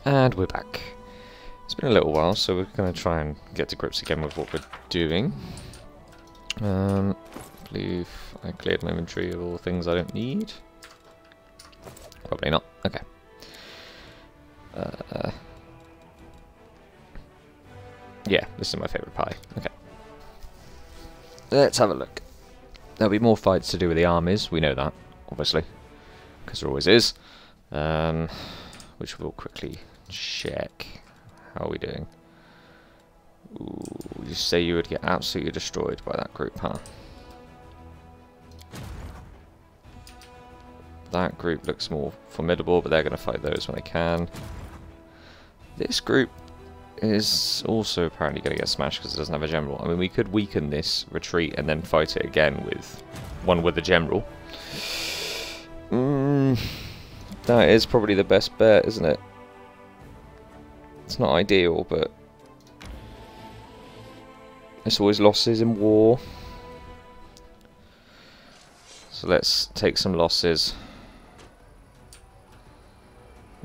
And we're back. It's been a little while, so we're going to try and get to grips again with what we're doing. I believe I cleared my inventory of all the things I don't need. Probably not. Okay. Yeah, this is my favourite pie. Okay. Let's have a look. There'll be more fights to do with the armies, we know that, obviously. Because there always is. Which we'll quickly check. How are we doing? Ooh, you say you would get absolutely destroyed by that group, huh? That group looks more formidable, but they're going to fight those when they can. This group is also apparently going to get smashed because it doesn't have a general. I mean, we could weaken this retreat and then fight it again with one with a general. That is probably the best bet, isn't it? It's not ideal, but it's always losses in war. So let's take some losses.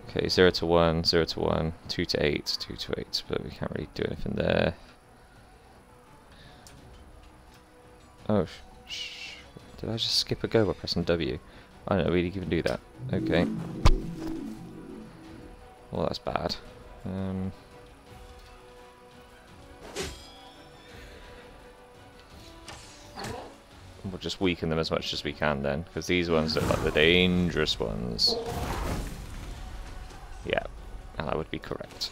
Okay, 0 to 1, 0 to 1, 2 to 8, 2 to 8, but we can't really do anything there. Oh, did I just skip a go by pressing W? I don't know, we didn't even do that. Okay. Well, that's bad. We'll just weaken them as much as we can then, because these ones look like the dangerous ones. Yeah, and that would be correct.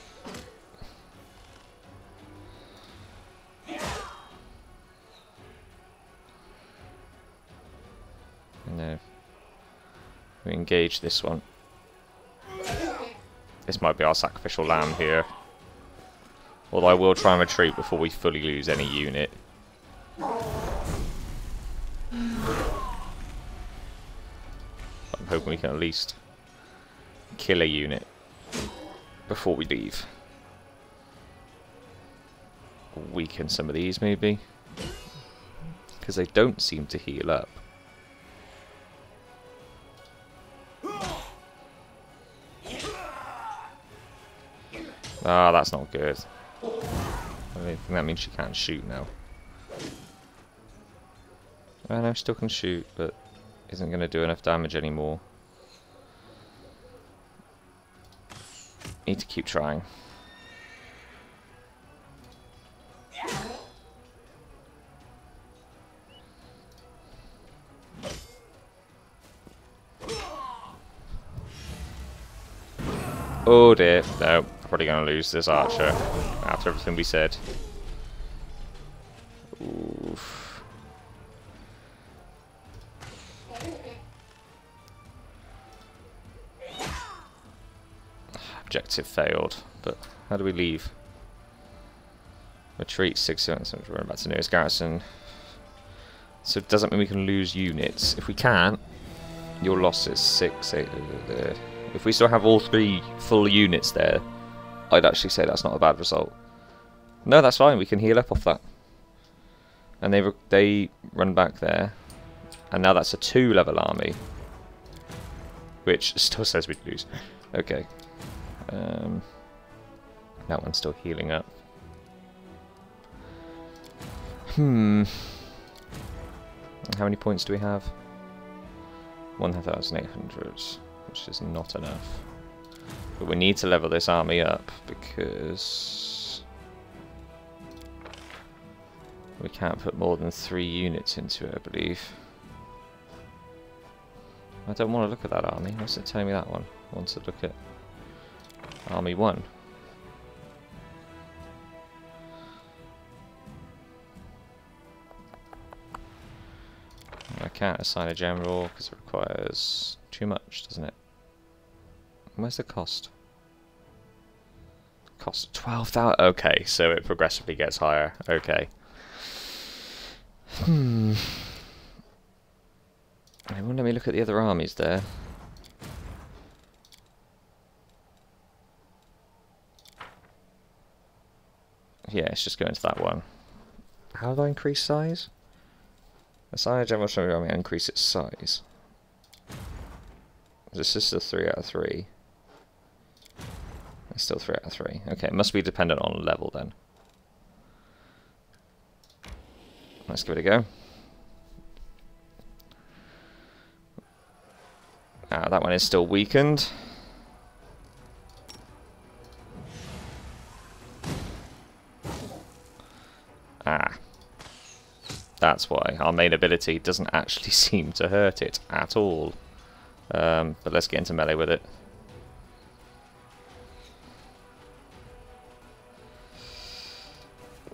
And then we engage this one. This might be our sacrificial lamb here. Although I will try and retreat before we fully lose any unit. I'm hoping we can at least kill a unit before we leave. Weaken some of these maybe, because they don't seem to heal up. Ah, that's not good. I think that means she can't shoot now. I know she still can shoot, but isn't going to do enough damage anymore. Need to keep trying. Oh dear, no, probably going to lose this archer after everything we said. Oof. Objective failed, but how do we leave? Retreat 6 units, we're about to nearest garrison. So it doesn't mean we can lose units. If we can't, your loss is 6, 8. If we still have all 3 full units there, I'd actually say that's not a bad result. No, that's fine. We can heal up off that. And they run back there, and now that's a 2-level army, which still says we'd lose. Okay. That one's still healing up. How many points do we have? 1,800, which is not enough. But we need to level this army up because we can't put more than 3 units into it, I believe. I don't want to look at that army. What's it telling me that one? I want to look at Army 1. I can't assign a general because it requires too much, doesn't it? Where's the cost? Cost 12,000. Okay, so it progressively gets higher. Okay. It won't let me look at the other armies there. Yeah, it's just going to that one. How do I increase size? Assign a general to army and increase its size. This is a 3 out of 3. It's still 3 out of 3. Okay, it must be dependent on level then. Let's give it a go. That one is still weakened. That's why our main ability doesn't actually seem to hurt it at all. But let's get into melee with it.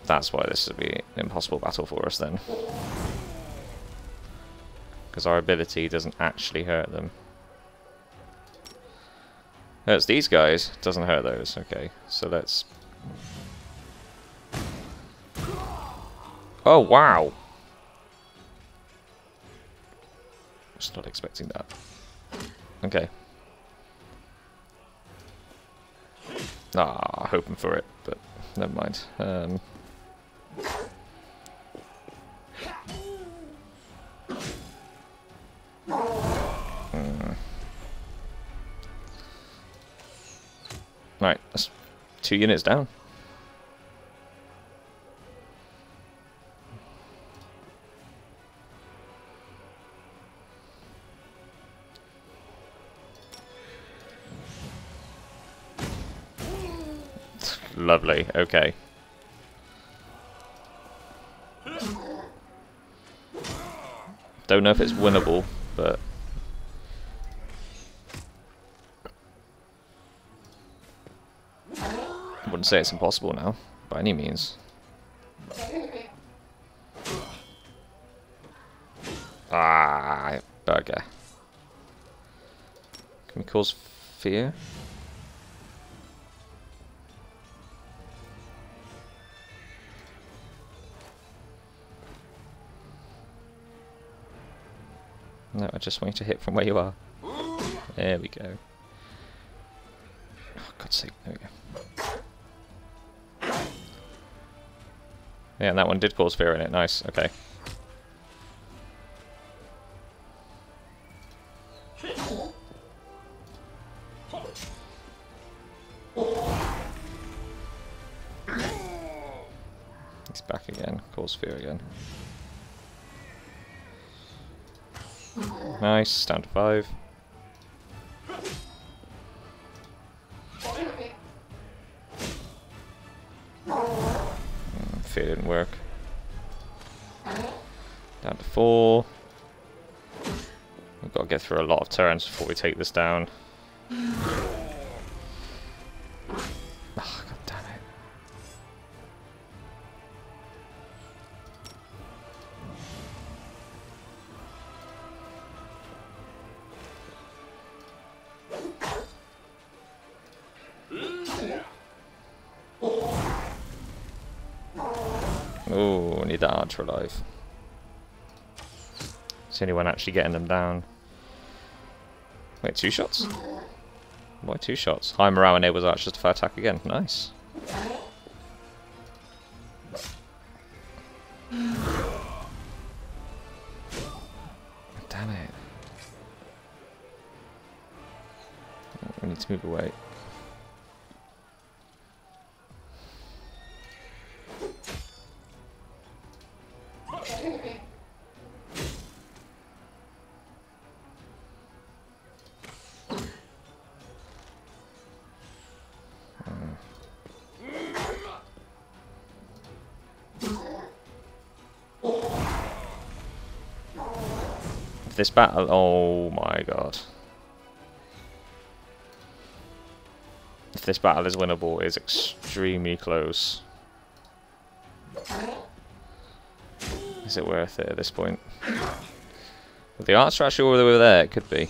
That's why this would be an impossible battle for us then. Because our ability doesn't actually hurt them. Hurts these guys, doesn't hurt those. Okay, so let's... Oh, wow! Was not expecting that. Okay. Hoping for it, but never mind. Right, that's 2 units down. Lovely, okay. Don't know if it's winnable, but... I wouldn't say it's impossible now, by any means. Bugger. Can we cause fear? No, I just want you to hit from where you are. There we go. Oh, God's sake, there we go. Yeah, and that one did cause fear in it. Nice, okay. He's back again, cause fear again. Nice, down to 5. Fear didn't work. Down to 4. We've got to get through a lot of turns before we take this down. Oh, God damn it. Oh, I need that archer alive. It's the only one actually getting them down. Wait, 2 shots? Why 2 shots? High morale enables archers to fire attack again. Nice. Damn it. We need to move away. This battle, oh my god. If this battle is winnable, it is extremely close. Is it worth it at this point? With the archer actually all the way over there, it could be.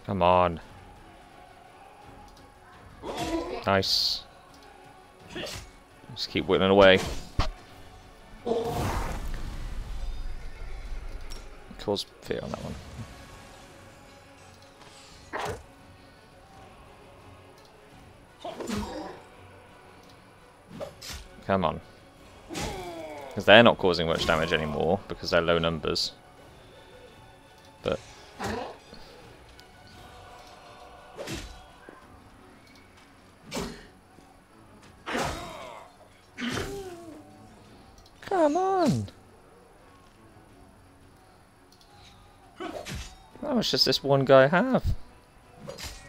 Come on. Nice. Just keep whittling away. Cause fear on that one. Come on. Because they're not causing much damage anymore, because they're low numbers. But... Come on! How much does this one guy have?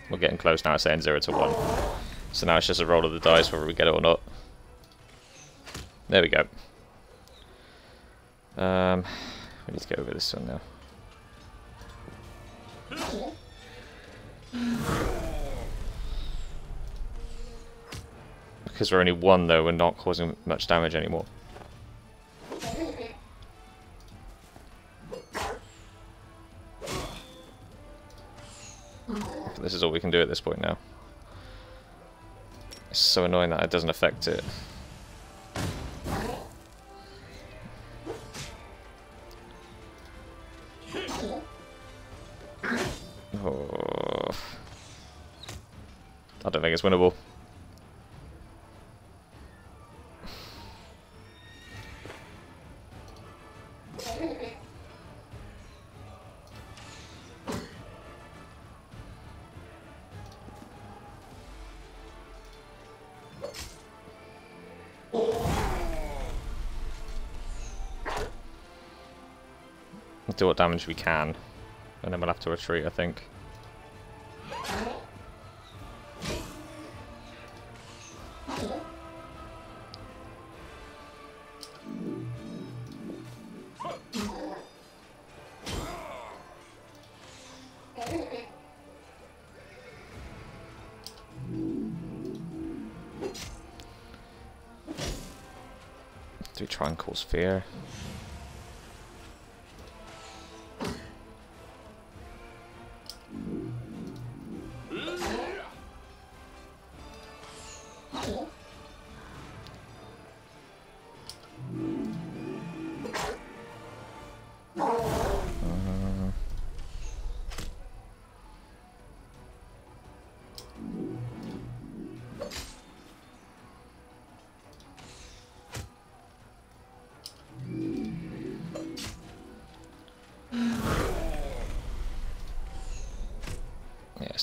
We're getting close now, it's saying 0 to 1. So now it's just a roll of the dice whether we get it or not. There we go. We need to get over this one now. Because we're only 1 though, we're not causing much damage anymore. This is all we can do at this point now. It's so annoying that it doesn't affect it. Oh. I don't think it's winnable. We'll do what damage we can, and then we'll have to retreat, I think. Do we try and cause fear?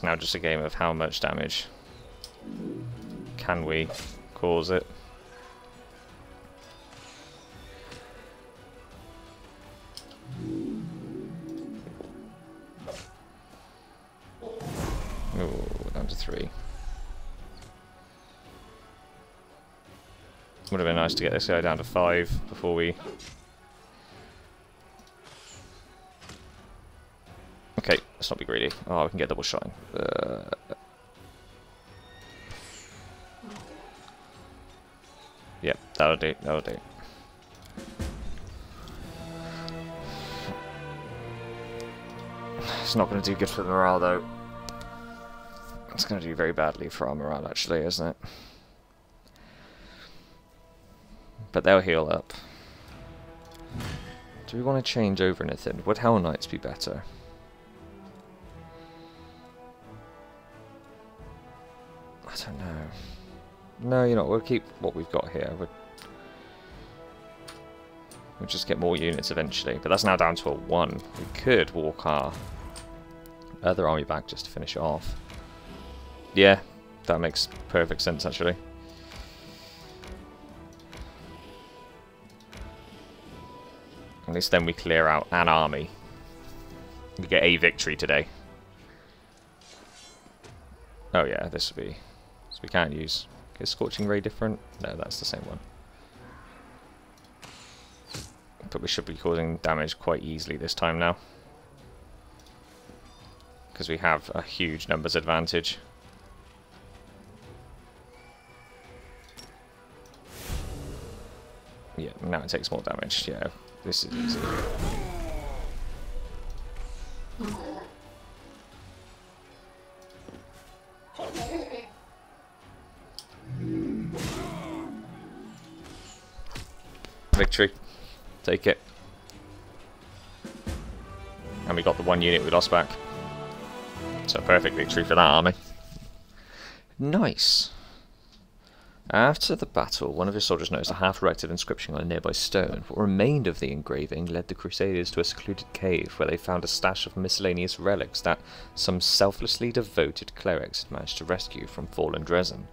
It's now just a game of how much damage can we cause it. Oh, down to 3. Would have been nice to get this guy down to 5 before we... Okay, let's not be greedy. Oh, we can get double shine. Yep, that'll do, that'll do. It's not going to do good for the morale, though. It's going to do very badly for our morale, actually, isn't it? But they'll heal up. Do we want to change over anything? Would Hell Knights be better? I don't know. No, you know, we'll keep what we've got here. We'll just get more units eventually. But that's now down to a 1. We could walk our other army back just to finish it off. Yeah, that makes perfect sense, actually. At least then we clear out an army. We get a victory today. Oh yeah, this would be... So we can't use... Is Scorching Ray different? No, that's the same one. But we should be causing damage quite easily this time now. Because we have a huge numbers advantage. Yeah, now it takes more damage. Yeah, this is easy. Victory. Take it. And we got the 1 unit we lost back. So perfect victory for that army. Nice. After the battle, one of his soldiers noticed a half-erected inscription on a nearby stone. What remained of the engraving led the Crusaders to a secluded cave where they found a stash of miscellaneous relics that some selflessly devoted clerics had managed to rescue from fallen Dresden.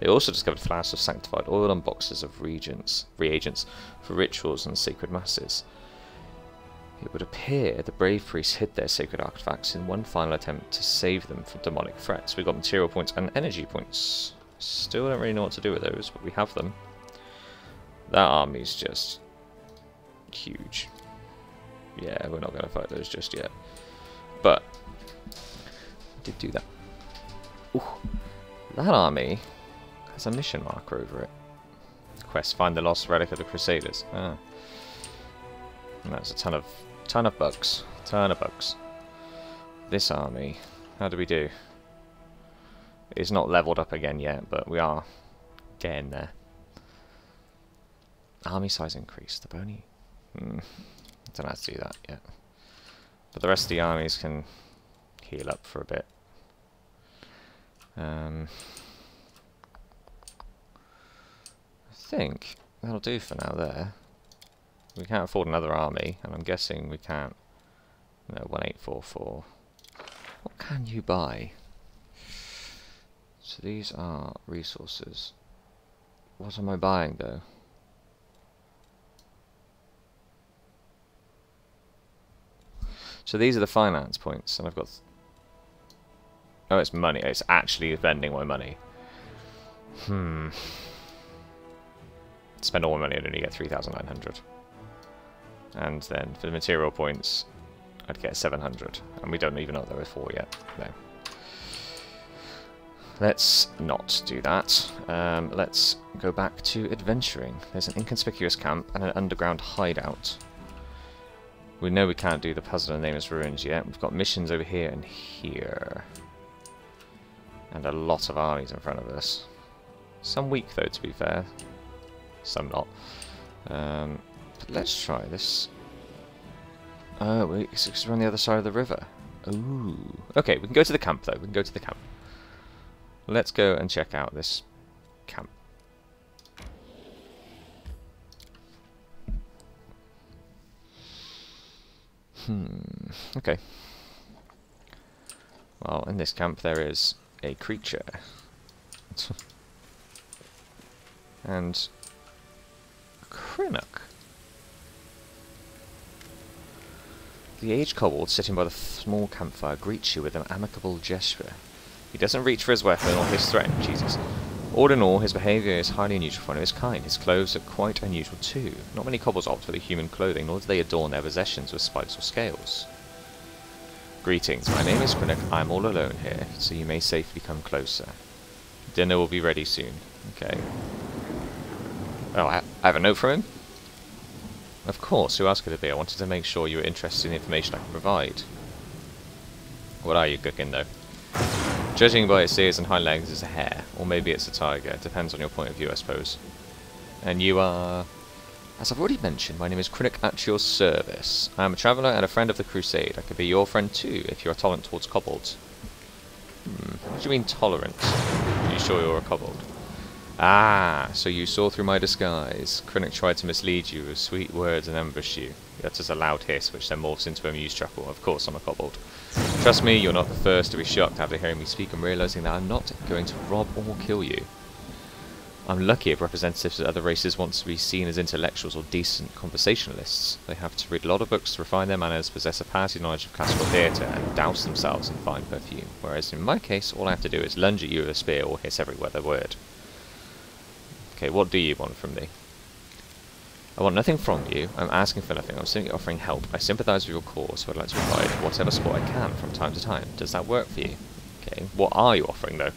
They also discovered flasks of sanctified oil and boxes of reagents for rituals and sacred masses. It would appear the brave priests hid their sacred artifacts in one final attempt to save them from demonic threats. We got material points and energy points. Still don't really know what to do with those, but we have them. That army's just huge. Yeah, we're not going to fight those just yet. But, did do that. Ooh, that army has a mission marker over it. Quest: find the lost relic of the Crusaders. Ah. And that's a ton of bugs. Ton of bugs. This army, how do we do? It's not leveled up again yet, but we are getting there. Army size increased. The bony. I don't know how to do that yet. But the rest of the armies can heal up for a bit. I think that'll do for now there. We can't afford another army, and I'm guessing we can't. No, 1844. What can you buy? So these are resources. What am I buying though? So these are the finance points, and I've got... Oh, it's money. It's actually spending my money. Spend all my money and only get 3,900. And then for the material points, I'd get 700. And we don't even know what there were 4 yet. No. Let's not do that. Let's go back to adventuring. There's an inconspicuous camp and an underground hideout. We know we can't do the puzzle in Nameless Ruins yet. We've got missions over here and here. And a lot of armies in front of us. Some weak though, to be fair. Some not. But let's try this. Oh, we're on the other side of the river. Ooh. Okay, we can go to the camp though. We can go to the camp. Let's go and check out this camp. Okay. Well, in this camp there is a creature. And Crinnock. The aged kobold sitting by the small campfire greets you with an amicable gesture. He doesn't reach for his weapon or his threat, Jesus. All in all, his behaviour is highly unusual for one of his kind. His clothes are quite unusual too. Not many kobolds opt for the human clothing, nor do they adorn their possessions with spikes or scales. Greetings, my name is Crinnock. I'm all alone here, so you may safely come closer. Dinner will be ready soon. Okay. Oh, I have a note from him? Of course, who else could it be? I wanted to make sure you were interested in the information I can provide. What are you cooking, though? Judging by its ears and hind legs, it's a hare, or maybe it's a tiger. It depends on your point of view, I suppose. And you are... As I've already mentioned, my name is Crinnock at your service. I am a traveller and a friend of the Crusade. I could be your friend too, if you are tolerant towards kobolds. What do you mean tolerant? Are you sure you're a kobold? Ah, so you saw through my disguise. Crinnock tried to mislead you with sweet words and ambush you. He utters a loud hiss, which then morphs into a amused chuckle. Of course I'm a kobold. Trust me, you're not the first to be shocked after hearing me speak and realising that I'm not going to rob or kill you. I'm lucky if representatives of other races want to be seen as intellectuals or decent conversationalists. They have to read a lot of books to refine their manners, possess a passing knowledge of classical theatre, and douse themselves in fine perfume. Whereas in my case, all I have to do is lunge at you with a spear or hiss every other word. Okay, what do you want from me? I want nothing from you. I'm asking for nothing. I'm simply offering help. I sympathise with your cause, so I'd like to provide whatever support I can from time to time. Does that work for you? Okay, what are you offering, though?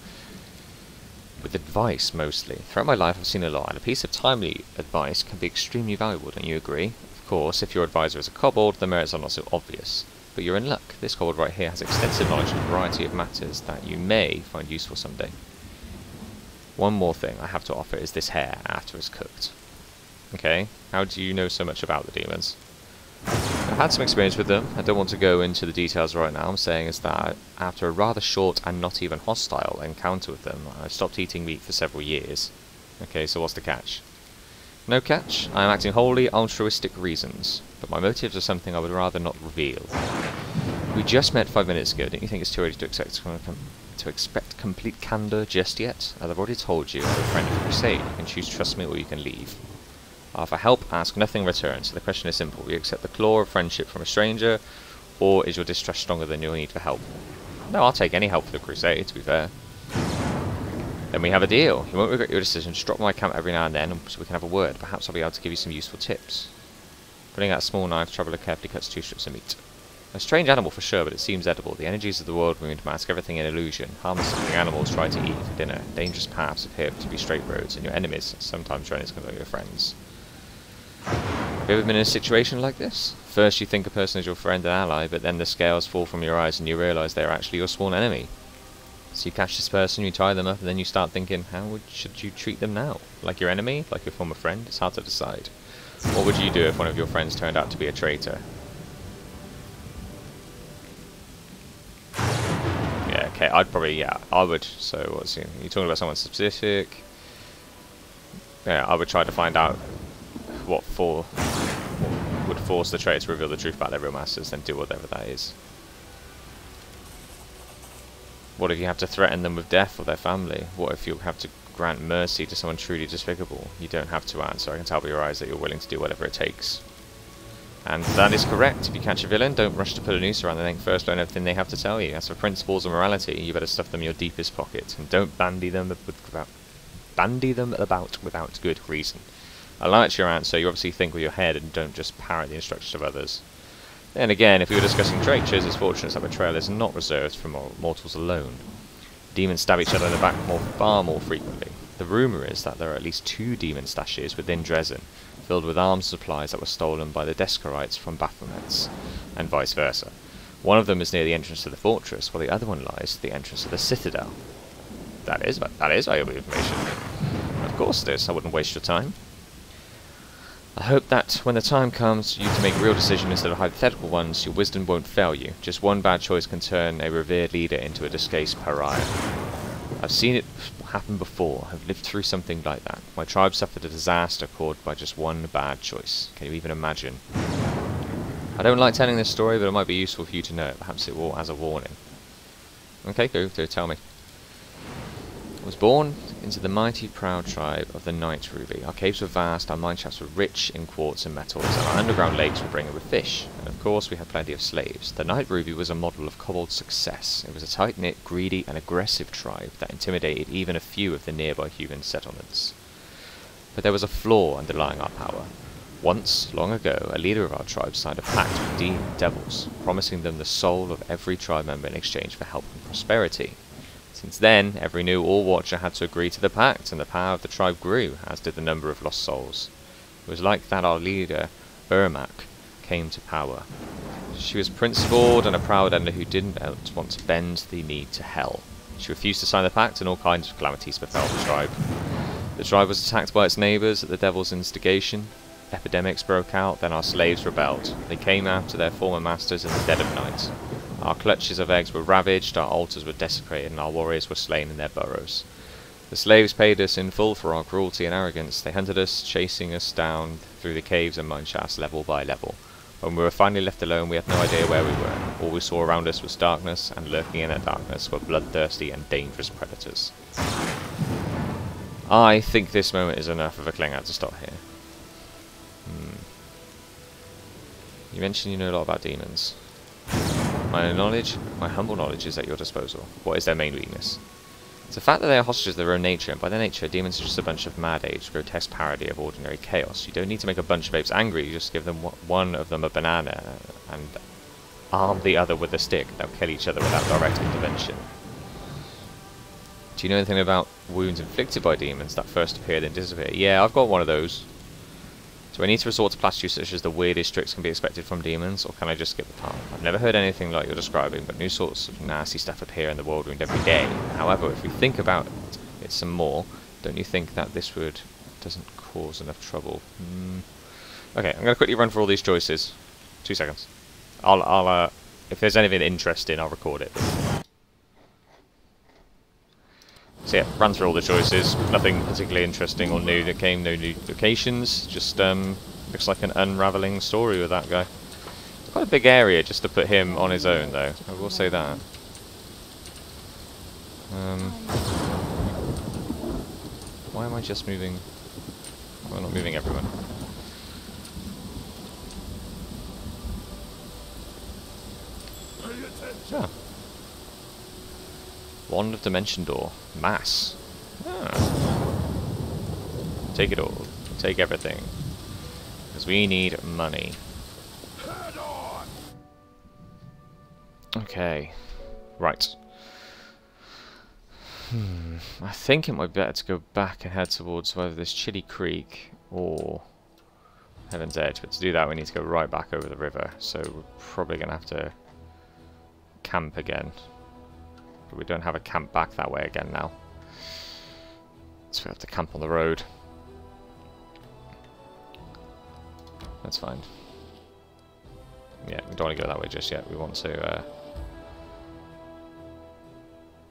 With advice, mostly. Throughout my life, I've seen a lot, and a piece of timely advice can be extremely valuable, don't you agree? Of course, if your advisor is a kobold, the merits are not so obvious. But you're in luck. This kobold right here has extensive knowledge of a variety of matters that you may find useful someday. One more thing I have to offer is this hare after it's cooked. Okay, how do you know so much about the demons? I've had some experience with them. I don't want to go into the details right now. I'm saying is that after a rather short and not even hostile encounter with them, I stopped eating meat for several years. Okay, so what's the catch? No catch. I am acting wholly altruistic reasons, but my motives are something I would rather not reveal. We just met 5 minutes ago. Don't you think it's too early to expect complete candor just yet? As I've already told you, I'm a friend of the Crusade. You can choose to trust me or you can leave. I offer help, ask nothing in return, so the question is simple. Will you accept the claw of friendship from a stranger, or is your distrust stronger than your need for help? No, I'll take any help for the Crusade, to be fair. Then we have a deal. You won't regret your decision. Just drop my camp every now and then so we can have a word. Perhaps I'll be able to give you some useful tips. Putting out a small knife, Traveller carefully cuts 2 strips of meat. A strange animal for sure, but it seems edible. The energies of the world wound mask everything in illusion. Harmless looking animals try to eat for dinner. Dangerous paths appear to be straight roads, and your enemies sometimes run into your friends. Have you ever been in a situation like this? First you think a person is your friend and ally, but then the scales fall from your eyes and you realise they are actually your sworn enemy. So you catch this person, you tie them up, and then you start thinking, should you treat them now? Like your enemy? Like your former friend? It's hard to decide. What would you do if one of your friends turned out to be a traitor? Yeah, okay, I would. So what's you talking about someone specific? Yeah, I would try to find out what would force the traitor to reveal the truth about their real masters, then do whatever that is. What if you have to threaten them with death or their family? What if you have to grant mercy to someone truly despicable? You don't have to answer. I can tell by your eyes that you're willing to do whatever it takes. And that is correct. If you catch a villain, don't rush to put a noose around their neck. First learn everything they have to tell you. As for principles and morality, you better stuff them in your deepest pocket. And don't bandy them about without good reason. I liked your answer. You obviously think with your head and don't just parrot the instructions of others. Then again, if we were discussing traitors, it's fortunate that betrayal is not reserved for mortals alone. Demons stab each other in the back far more frequently. The rumour is that there are at least 2 demon stashes within Dresden, filled with arms supplies that were stolen by the Descarites from Baphomets, and vice versa. One of them is near the entrance to the fortress, while the other one lies at the entrance of the citadel. That is valuable information. Of course it is. I wouldn't waste your time. I hope that when the time comes for you to make real decisions instead of hypothetical ones, your wisdom won't fail you. Just one bad choice can turn a revered leader into a disgraced pariah. I've seen it happen before. I've lived through something like that. My tribe suffered a disaster caused by just one bad choice. Can you even imagine? I don't like telling this story, but it might be useful for you to know it. Perhaps it will as a warning. Okay, go through, tell me. I was born into the mighty proud tribe of the Night Ruby. Our caves were vast, our mine shafts were rich in quartz and metals, and our underground lakes were brimming with fish. And of course we had plenty of slaves. The Night Ruby was a model of kobold success. It was a tight-knit, greedy and aggressive tribe that intimidated even a few of the nearby human settlements. But there was a flaw underlying our power. Once, long ago, a leader of our tribe signed a pact with demon devils, promising them the soul of every tribe member in exchange for help and prosperity. Since then, every new All-Watcher had to agree to the pact, and the power of the tribe grew, as did the number of lost souls. It was like that our leader, Ermac, came to power. She was principled and a proud elder who didn't want to bend the knee to hell. She refused to sign the pact, and all kinds of calamities befell the tribe. The tribe was attacked by its neighbours at the devil's instigation. Epidemics broke out, then our slaves rebelled. They came after their former masters in the dead of night. Our clutches of eggs were ravaged, our altars were desecrated, and our warriors were slain in their burrows. The slaves paid us in full for our cruelty and arrogance. They hunted us, chasing us down through the caves and mine shafts level by level. When we were finally left alone, we had no idea where we were. All we saw around us was darkness, and lurking in that darkness were bloodthirsty and dangerous predators. I think this moment is enough of a cling out to stop here. You mentioned you know a lot about demons. My humble knowledge is at your disposal. What is their main weakness? It's the fact that they are hostages of their own nature, and by their nature, demons are just a bunch of mad apes, grotesque parody of ordinary chaos. You don't need to make a bunch of apes angry, you just give them one of them a banana, and arm the other with a stick. They'll kill each other without direct intervention. Do you know anything about wounds inflicted by demons that first appear then disappear? Yeah, I've got one of those. Do I need to resort to platitudes such as the weirdest tricks can be expected from demons, or can I just skip the part? I've never heard anything like you're describing, but new sorts of nasty stuff appear in the world wound every day. However, if we think about it some more, don't you think that this doesn't cause enough trouble? Okay, I'm going to quickly run through all these choices. 2 seconds. I'll if there's anything interesting, I'll record it. So yeah, ran through all the choices. Nothing particularly interesting or new that came. No new locations. Just looks like an unraveling story with that guy. Quite a big area just to put him on his own, though. I will say that. Why am I just moving? Why am I not moving everyone? Ah. Wand of Dimension Door. Mass. Ah. Take it all. Take everything. Because we need money. Okay. Right. I think it might be better to go back and head towards either this Chilly Creek or Heaven's Edge. But to do that we need to go right back over the river. So we're probably going to have to camp again. But we don't have a camp back that way again now. So we have to camp on the road. That's fine. Yeah, we don't want to go that way just yet. We want to...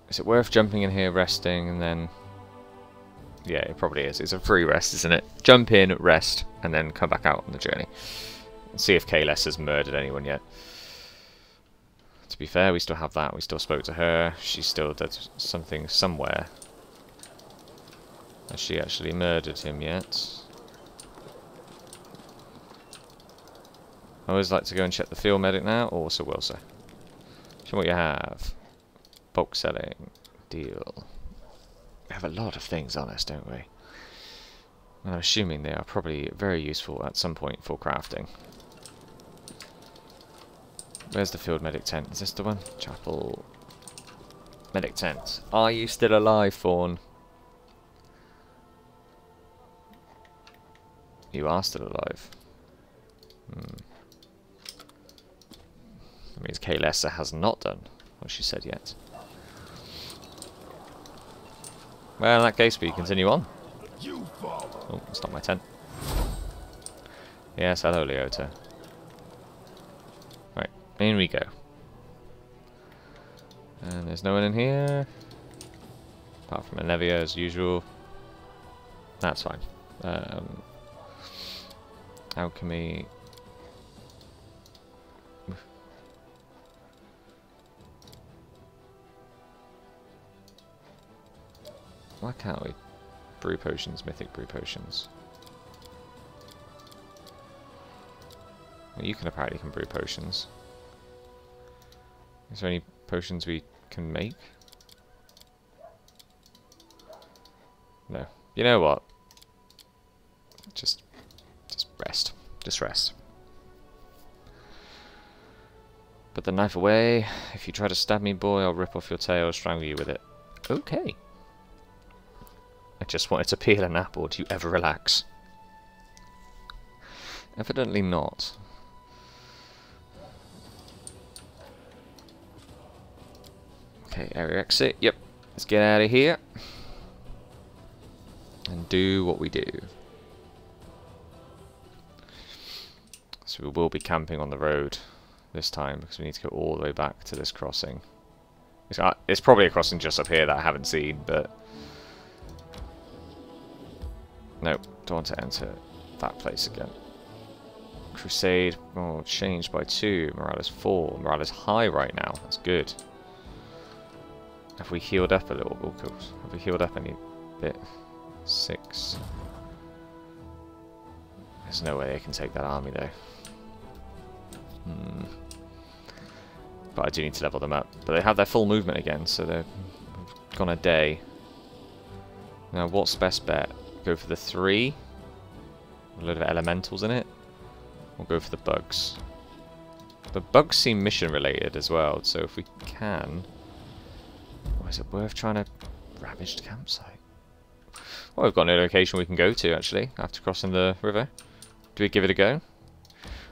Is it worth jumping in here, resting, and then... Yeah, it probably is. It's a free rest, isn't it? Jump in, rest, and then come back out on the journey. And see if Kayless has murdered anyone yet. To be fair, we still have that. We still spoke to her. She still did something somewhere. Has she actually murdered him yet? I always like to go and check the field medic now. Oh, Sir Wilson. Show me what you have. Bulk selling. Deal. We have a lot of things on us, don't we? And I'm assuming they are probably very useful at some point for crafting. Where's the field medic tent? Is this the one? Chapel. Medic tent. Are you still alive, Fawn? You are still alive. That means Kaylessa has not done what she said yet. Well, in that case, we continue on. Oh, it's not my tent. Yes, hello, Leota. Right, in we go. And there's no one in here. Apart from Anevia, as usual. That's fine. Alchemy. Why can't we? Brew potions, mythic brew potions. Well, you can apparently brew potions. Is there any potions we can make? No. You know what? Just rest. Just rest. Put the knife away. If you try to stab me, boy, I'll rip off your tail or strangle you with it. Okay. I just wanted to peel an apple. Do you ever relax? Evidently not. Okay, area exit. Yep. Let's get out of here. And do what we do. So we will be camping on the road this time because we need to go all the way back to this crossing. It's probably a crossing just up here that I haven't seen, but... Nope, don't want to enter that place again. Crusade, oh, changed by 2. Morale is 4. Morale is high right now. That's good. Have we healed up a little? Oh, cool. Have we healed up any bit? 6. There's no way they can take that army, though. But I do need to level them up. But they have their full movement again, so they've gone a day. Now, what's best bet? Go for the 3. A load of elementals in it. Or go for the bugs. The bugs seem mission related as well, so if we can... Or is it worth trying to ravage the campsite? Well, we've got no location we can go to, actually, after crossing the river. Do we give it a go?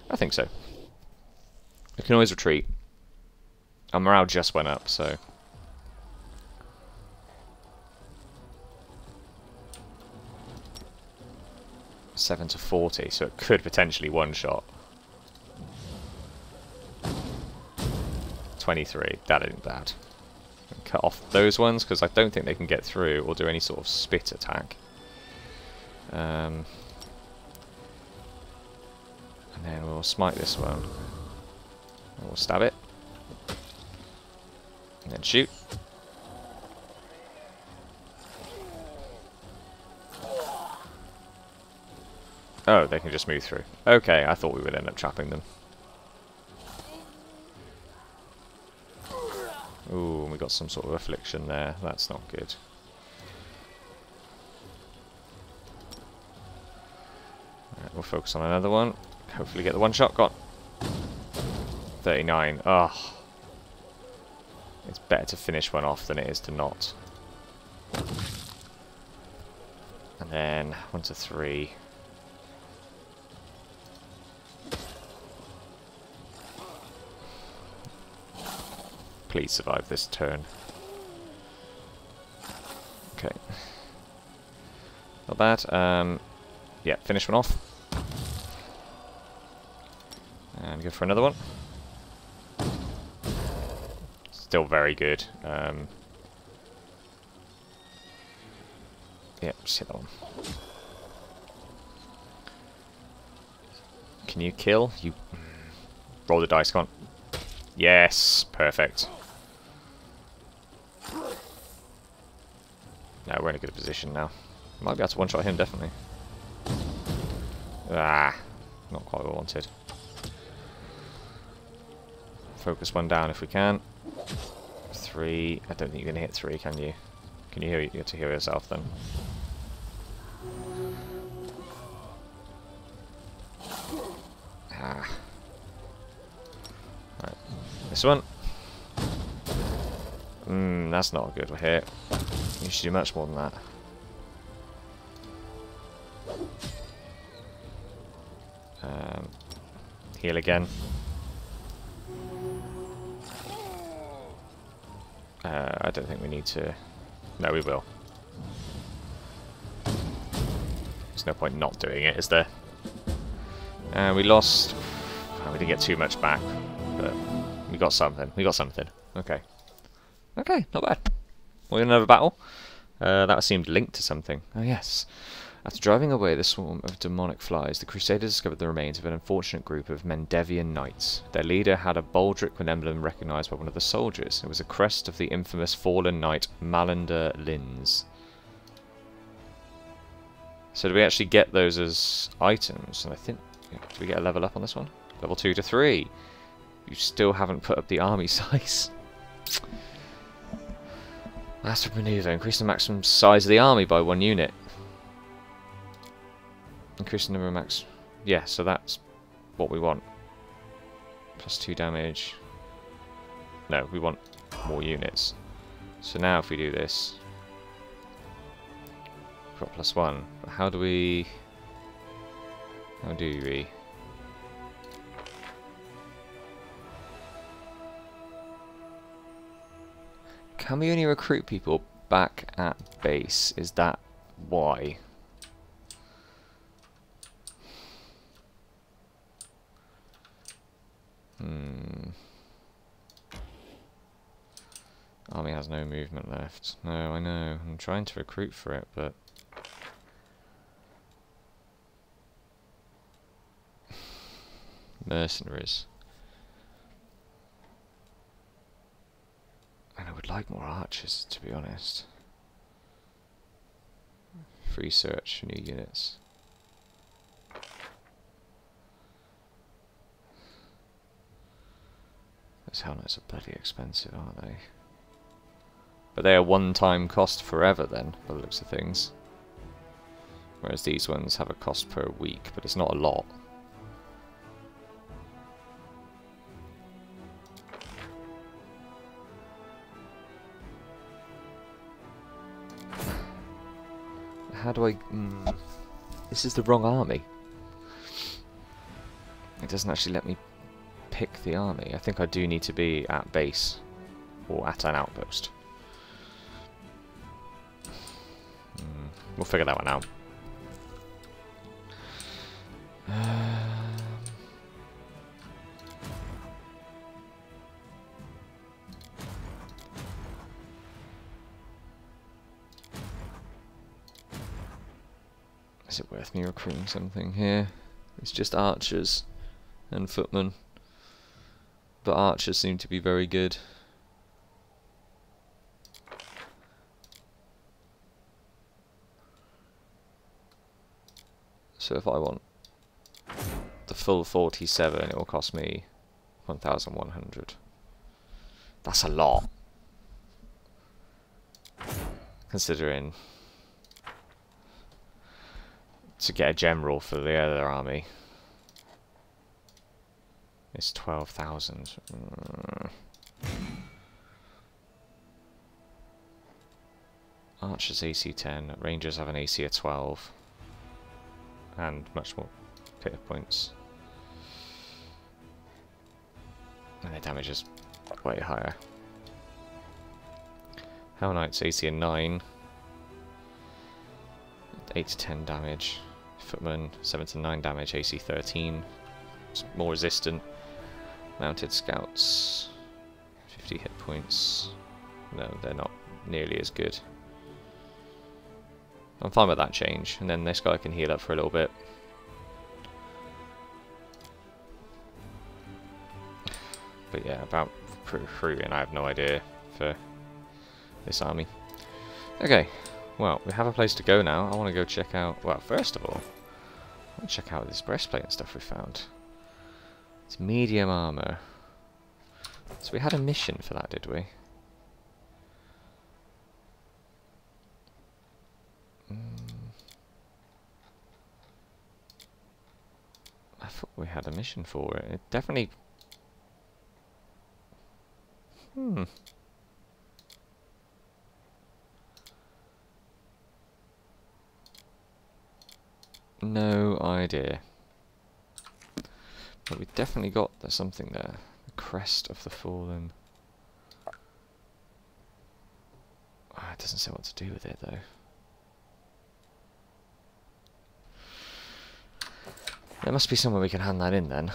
I think so. We can always retreat. Our morale just went up, so... $7 to 40, so it could potentially one-shot. 23, that isn't bad. Cut off those ones, because I don't think they can get through or do any sort of spit attack. And then we'll smite this one. We'll stab it. And then shoot. Oh, they can just move through. Okay, I thought we would end up trapping them. Ooh, we got some sort of affliction there. That's not good. Alright, we'll focus on another one. Hopefully get the one shot. Got 39. Ugh. It's better to finish one off than it is to not. And then 1 to 3. Please survive this turn. Okay. Not bad. Yeah, finish one off. And go for another one. Still very good. Yeah, just hit that one. Can you kill? You roll the dice, come on. Yes, perfect. No, we're in a good position now. Might be able to one-shot him, definitely. Ah, not quite what I wanted. Focus one down if we can. 3. I don't think you're going to hit 3, can you? Can you heal? You get to heal yourself then. Ah. Right. This one. That's not a good hit. You should do much more than that. Heal again. I don't think we need to... No, we will. There's no point not doing it, is there? We lost... Oh, we didn't get too much back, but we got something. We got something. Okay. Okay, not bad. We're in another battle. That seemed linked to something. Oh, yes. After driving away the swarm of demonic flies, the Crusaders discovered the remains of an unfortunate group of Mendevian knights. Their leader had a baldric with an emblem recognised by one of the soldiers. It was a crest of the infamous fallen knight Malander Linz. So do we actually get those as items? And I think... Yeah, do we get a level up on this one? Level 2 to 3. You still haven't put up the army size. Master Maneuver. Increase the maximum size of the army by 1 unit. Increase the number of max... Yeah, so that's what we want. Plus 2 damage. No, we want more units. So now if we do this... We've got +1. But how do we... How do we... Can we only recruit people back at base? Is that why? Army has no movement left. No, I know. I'm trying to recruit for it, but... Mercenaries. And I would like more archers, to be honest. Free search for new units. Those helmets are bloody expensive, aren't they? But they are one-time cost forever then, by the looks of things. Whereas these ones have a cost per week, but it's not a lot. How do I... This is the wrong army. It doesn't actually let me pick the army. I think I do need to be at base or at an outpost. We'll figure that one out. Is it worth me recruiting something here? It's just archers and footmen. But archers seem to be very good. So if I want the full 47, it will cost me 1,100. That's a lot. Considering to get a general for the other army, it's 12,000. Archers AC 10, Rangers have an AC of 12. And much more hit points. And their damage is way higher. Hell Knights AC a 9. 8 to 10 damage. Footman 7 to 9 damage, AC 13. It's more resistant. Mounted Scouts 50 hit points. No, they're not nearly as good. I'm fine with that change, and then this guy can heal up for a little bit. But yeah, about recruiting, I have no idea for this army. Okay, well, we have a place to go now. I want to go check out, well, first of all, I want to check out this breastplate and stuff we found. It's medium armor. So we had a mission for that, did we? I thought we had a mission for it. It definitely... No idea. But we definitely got something there. The Crest of the Fallen. It doesn't say what to do with it though. There must be somewhere we can hand that in then.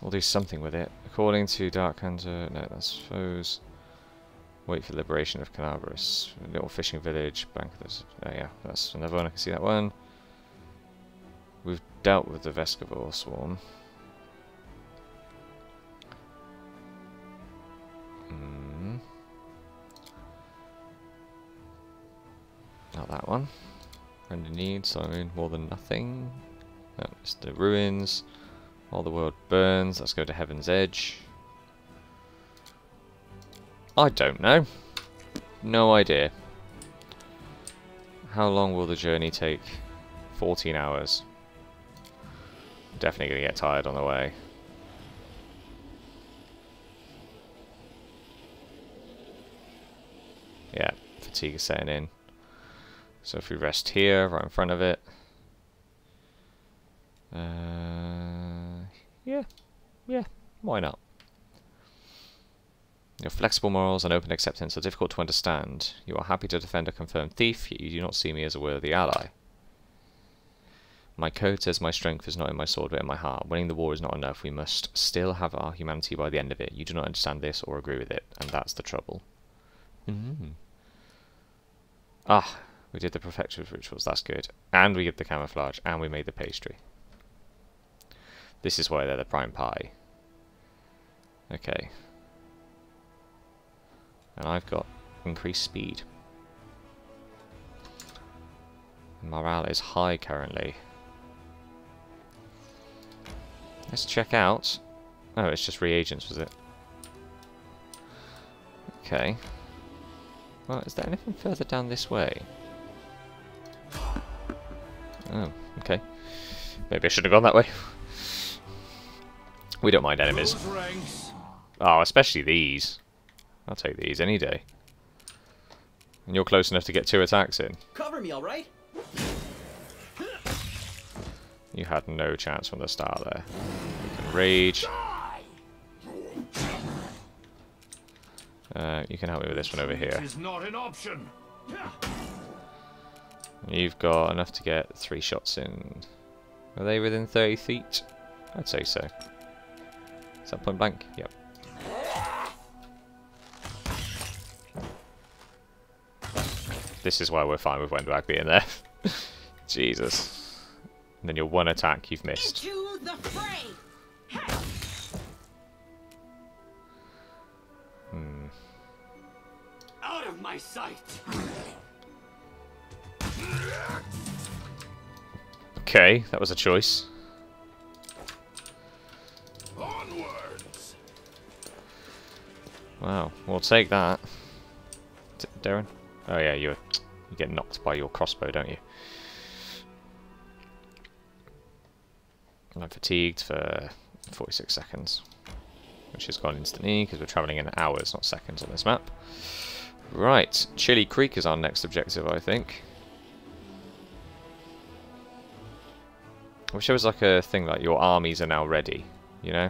We'll do something with it. According to Dark Hunter, no, that's foes. Wait for the liberation of Canaveras. Little fishing village, Bank of this. Oh yeah, that's another one. I can see that one. We've dealt with the Vescovor swarm. Not that one. Friendly needs, so I mean more than nothing. No, it's the ruins. While the world burns. Let's go to Heaven's Edge. I don't know. No idea. How long will the journey take? 14 hours. Definitely going to get tired on the way. Yeah, fatigue is setting in. So if we rest here, right in front of it. Yeah, why not? Your flexible morals and open acceptance are difficult to understand. You are happy to defend a confirmed thief, yet you do not see me as a worthy ally. My code says my strength is not in my sword but in my heart. Winning the war is not enough. We must still have our humanity by the end of it. You do not understand this or agree with it, and that's the trouble. Ah, we did the protective rituals, that's good. And we did the camouflage, and we made the pastry. This is why they're the prime pie. Okay. And I've got increased speed. Morale is high currently. Let's check out... Oh, it's just reagents, was it? Okay. Well, is there anything further down this way? Oh, okay. Maybe I should have gone that way. We don't mind enemies. Oh, especially these. I'll take these any day. And you're close enough to get 2 attacks in. Cover me, all right? You had no chance from the start there. You can rage. You can help me with this one over here. Is not an option. You've got enough to get 3 shots in. Are they within 30 feet? I'd say so. Is that point blank? Yep. This is why we're fine with Wendwag being there. Jesus. And then your one attack you've missed. Into the fray. Out of my sight. Okay, that was a choice. Onwards. Wow, we'll take that. Darren? Oh yeah, you get knocked by your crossbow, don't you? I'm fatigued for 46 seconds, which has gone instantly because we're travelling in hours, not seconds on this map. Right, Chili Creek is our next objective, I think. I wish there was like a thing like your armies are now ready, you know?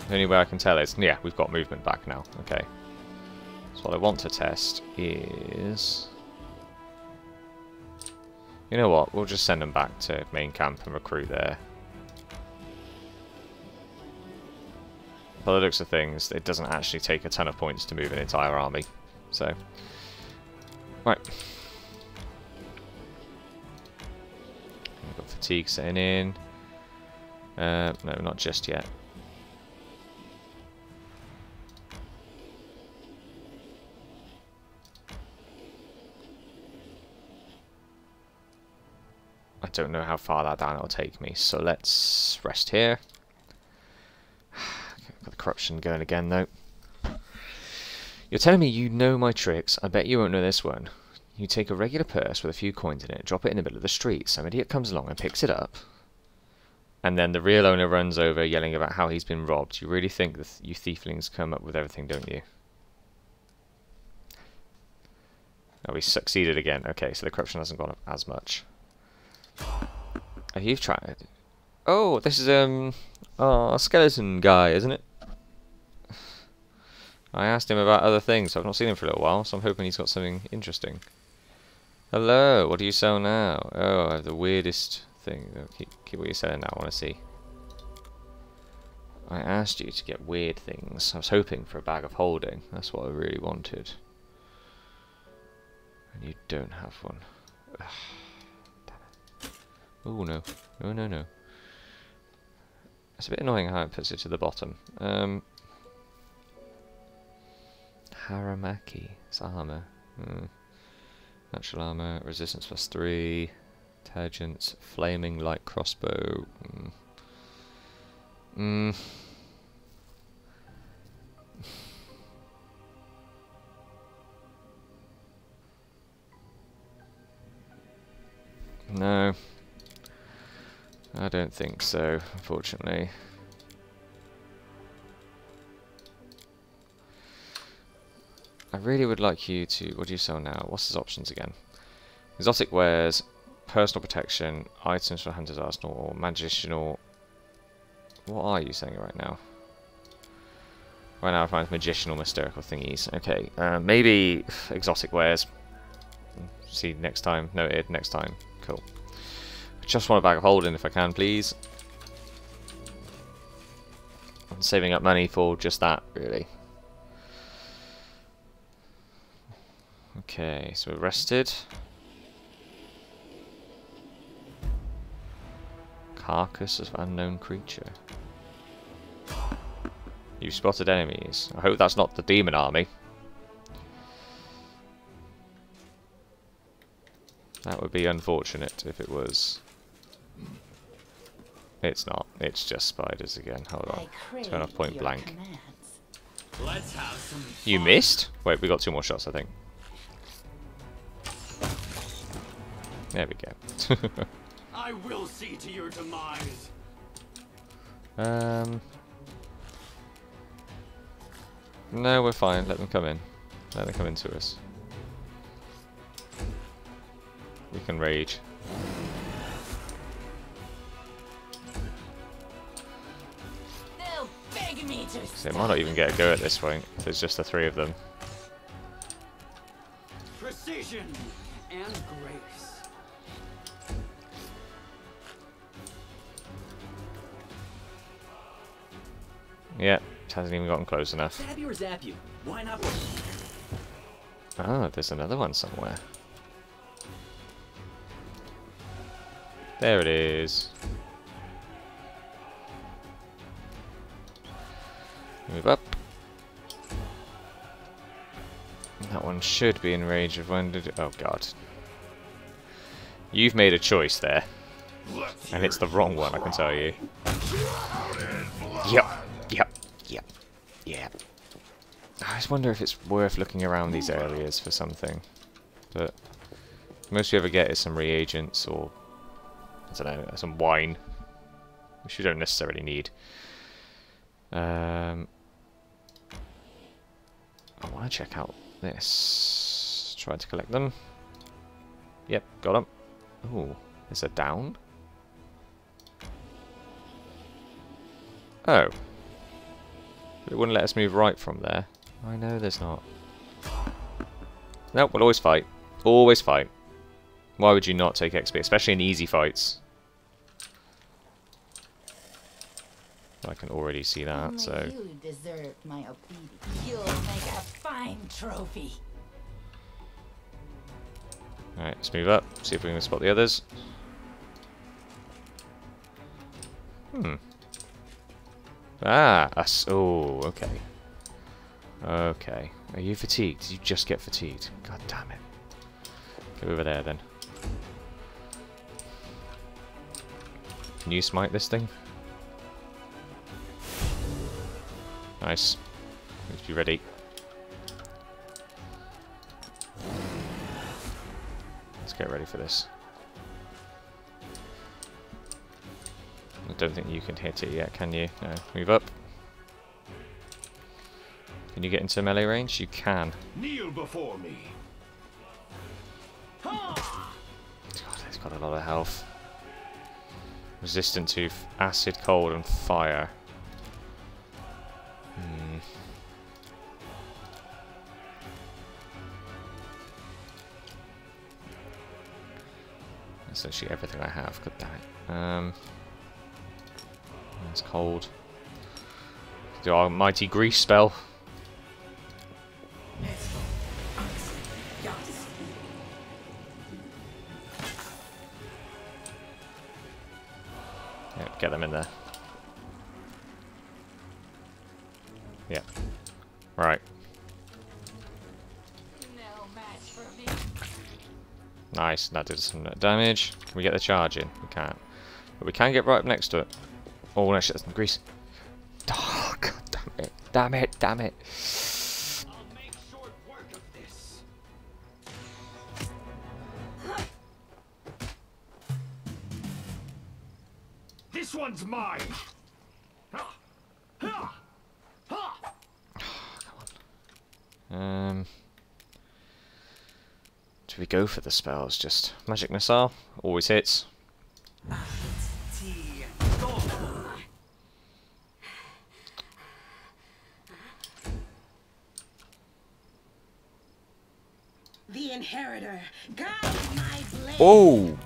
The only way I can tell is, yeah, we've got movement back now. Okay. So what I want to test is... You know what, we'll just send them back to main camp and recruit there. By the looks of things, it doesn't actually take a ton of points to move an entire army. So, right. We've got fatigue setting in. No, not just yet. I don't know how far that down it'll take me, so let's rest here. Got the corruption going again, though. You're telling me you know my tricks. I bet you won't know this one. You take a regular purse with a few coins in it, drop it in the middle of the street. Some idiot comes along and picks it up. And then the real owner runs over, yelling about how he's been robbed. You really think that you thieflings come up with everything, don't you? Oh, we succeeded again. Okay, so the corruption hasn't gone up as much. Oh, you've tried. Oh, this is oh, skeleton guy, isn't it? I asked him about other things, so I've not seen him for a little while, so I'm hoping he's got something interesting. Hello, what do you sell now? Oh, I have the weirdest thing. Oh, keep what you're selling now, I want to see. I asked you to get weird things. I was hoping for a bag of holding. That's what I really wanted. And you don't have one. Ugh. Oh no. No, no, no. It's a bit annoying how it puts it to the bottom. Haramaki. It's armour. Natural armour. Resistance +3. Intelligence. Flaming light crossbow. No. I don't think so, unfortunately. I really would like you to... What do you sell now? What's his options again? Exotic wares, personal protection, items for hunter's arsenal, or magicianal... What are you saying right now? Right now I find magicianal mystical thingies. Okay, maybe exotic wares. See next time. Noted, next time. Cool. I just want a bag of holding if I can, please. I'm saving up money for just that, really. Okay, so we're rested. Carcass of unknown creature. You've spotted enemies. I hope that's not the demon army. That would be unfortunate if it was. It's not. It's just spiders again. Hold on. Turn off point blank. Let's have some fun. You missed? Wait, we got 2 more shots, I think. There we go. I will see to your demise. No, we're fine. Let them come in. Let them come into us. We can rage. They'll beg me to So they might not even get a go at this point. There's just the 3 of them. Precision and grace. Yeah, it hasn't even gotten close enough. Stab you or zap you? Why not? Oh, there's another one somewhere. There it is. Move up. That one should be in range of when did it... Oh god. You've made a choice there. And it's the wrong one, I can tell you. Yep. Yeah. I just wonder if it's worth looking around these areas for something. But most you ever get is some reagents or, I don't know, some wine, which you don't necessarily need. I want to check out this. Try to collect them. Yep, got them. Ooh, is there down? Oh. It wouldn't let us move right from there. I know there's not. Nope, we'll always fight. Always fight. Why would you not take XP, especially in easy fights? I can already see that, Only so... you deserve my obedience. You'll make a fine trophy. Alright, let's move up, see if we can spot the others. Ah, us. Oh, okay. Okay. Are you fatigued? Did you just get fatigued? God damn it. Go over there then. Can you smite this thing? Nice. Let's be ready. Let's get ready for this. I don't think you can hit it yet, can you? No. Move up. Can you get into melee range? You can. Kneel before me. God, it's got a lot of health. Resistant to acid, cold, and fire. That's actually everything I have. God damn it. It's cold. Do our mighty grease spell. Yep, get them in there. Yep. Right. No match for me. Nice, that did some damage. Can we get the charge in? We can't. But we can get right up next to it. Oh no, shit, that's some grease. Oh, god damn it. Damn it, damn it. I'll make short work of this. This one's mine. Do we go for the spells? Just magic missile always hits. The inheritor, guide my blade. Oh!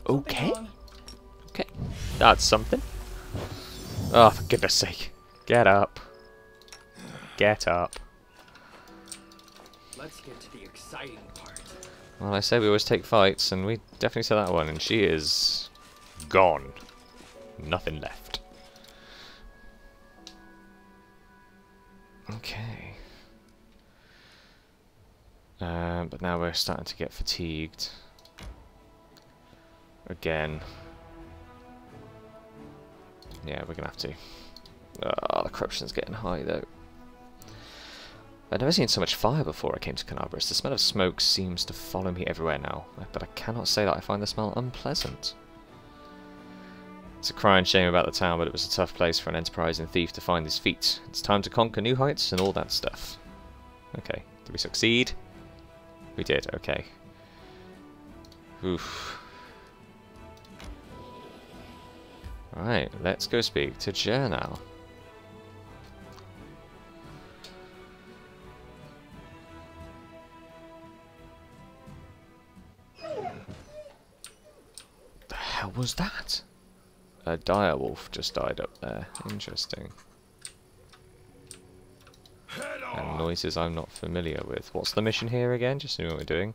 Okay. Okay. That's something. Oh, for goodness sake. Get up. Get up. Let's get to the exciting part. Well, I say we always take fights, and we definitely said that one, and she is gone. Nothing left. Okay. But now we're starting to get fatigued. Again. Yeah, we're gonna have to. Oh, the corruption's getting high though. I've never seen so much fire before I came to Canabris. The smell of smoke seems to follow me everywhere now, but I cannot say that I find the smell unpleasant. It's a crying shame about the town, but it was a tough place for an enterprising thief to find his feet. It's time to conquer new heights and all that stuff. Okay, did we succeed? We did, okay. Oof. Right, let's go speak to Jer now. The hell was that? A direwolf just died up there. Interesting. And noises I'm not familiar with. What's the mission here again? Just so we know what we're doing.